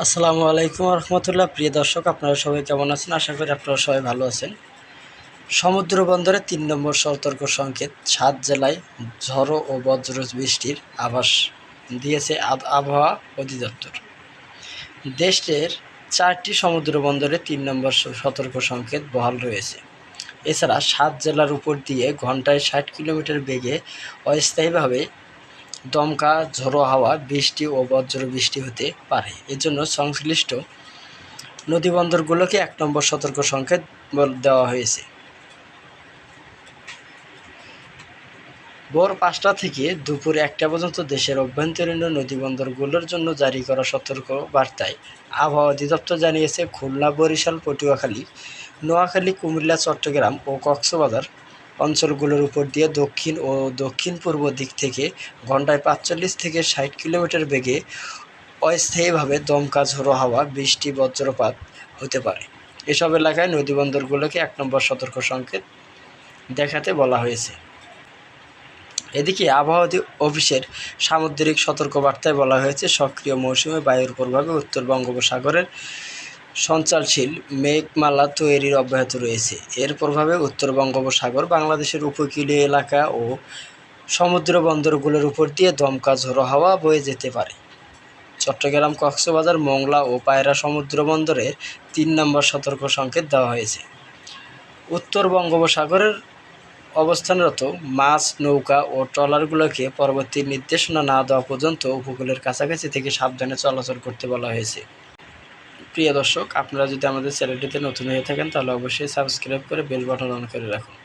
আসসালামু আলাইকুম রহমতুল্লাহ। প্রিয় দর্শক, আপনারা সবাই কেমন আছেন? আশা করি আপনারা সবাই ভালো আছেন। সমুদ্র বন্দরে ৩ নম্বর সতর্ক সংকেত, ৭ জেলায় ঝড়ো ও বজ্র বৃষ্টির আভাস দিয়েছে আবহাওয়া অধিদপ্তর। দেশের ৪টি সমুদ্র বন্দরে ৩ নম্বর সতর্ক সংকেত বহাল রয়েছে। এছাড়া ৭ জেলার উপর দিয়ে ঘন্টায় ৬০ কিলোমিটার বেগে অস্থায়ীভাবে দমকা ঝোড়ো হাওয়া, বৃষ্টি ও বজ্র বৃষ্টি হতে পারে। এজন্য সংশ্লিষ্ট নদীবন্দরগুলোকে ১ নম্বর সতর্ক সংকেত দেওয়া হয়েছে। ভোর ৫টা থেকে দুপুর ১টা পর্যন্ত দেশের অভ্যন্তরীণ নদীবন্দরগুলোর জন্য জারি করা সতর্ক বার্তায় আবহাওয়া অধিদপ্তর জানিয়েছে, খুলনা, বরিশাল, পটুয়াখালী, নোয়াখালী, কুমিল্লা, চট্টগ্রাম ও কক্সবাজার অঞ্চলগুলোর উপর দিয়ে দক্ষিণ ও দক্ষিণ-পূর্ব দিক থেকে ঘন্টায় ৪৫ থেকে ৬০ কিলোমিটার বেগে অস্থায়ীভাবে দমকা ঝোড়ো হাওয়া, বৃষ্টি, বজ্রপাত হতে পারে। এসব এলাকায় নদীবন্দরগুলোকে ১ নম্বর সতর্ক সংকেত দেখাতে বলা হয়েছে। এদিকে আবহাওয়া অফিসের সামুদ্রিক সতর্কবার্তায় বলা হয়েছে, সক্রিয় মৌসুমী বায়ুর প্রভাবে উত্তর বঙ্গোপসাগরের সঞ্চালনশীল মেঘমালা তৈরির অব্যাহত রয়েছে। এর প্রভাবে উত্তর বঙ্গোপসাগর, বাংলাদেশের উপকূলীয় এলাকা ও সমুদ্র বন্দরগুলোর উপর দিয়ে দমকা ঝোড়ো হাওয়া বয়ে যেতে পারে। চট্টগ্রাম, কক্সবাজার, মোংলা ও পায়রা সমুদ্র বন্দরের ৩ নম্বর সতর্ক সংকেত দেওয়া হয়েছে। উত্তর বঙ্গোপসাগরের অবস্থানরত মাছ, নৌকা ও ট্রলারগুলোকে পরবর্তী নির্দেশনা না দেওয়া পর্যন্ত উপকূলের কাছাকাছি থেকে সাবধানে চলাচল করতে বলা হয়েছে। প্রিয় দর্শক, আপনারা যদি আমাদের চ্যানেলটিতে নতুন হয়ে থাকেন তাহলে অবশ্যই সাবস্ক্রাইব করে বেল বাটন অন করে রাখুন।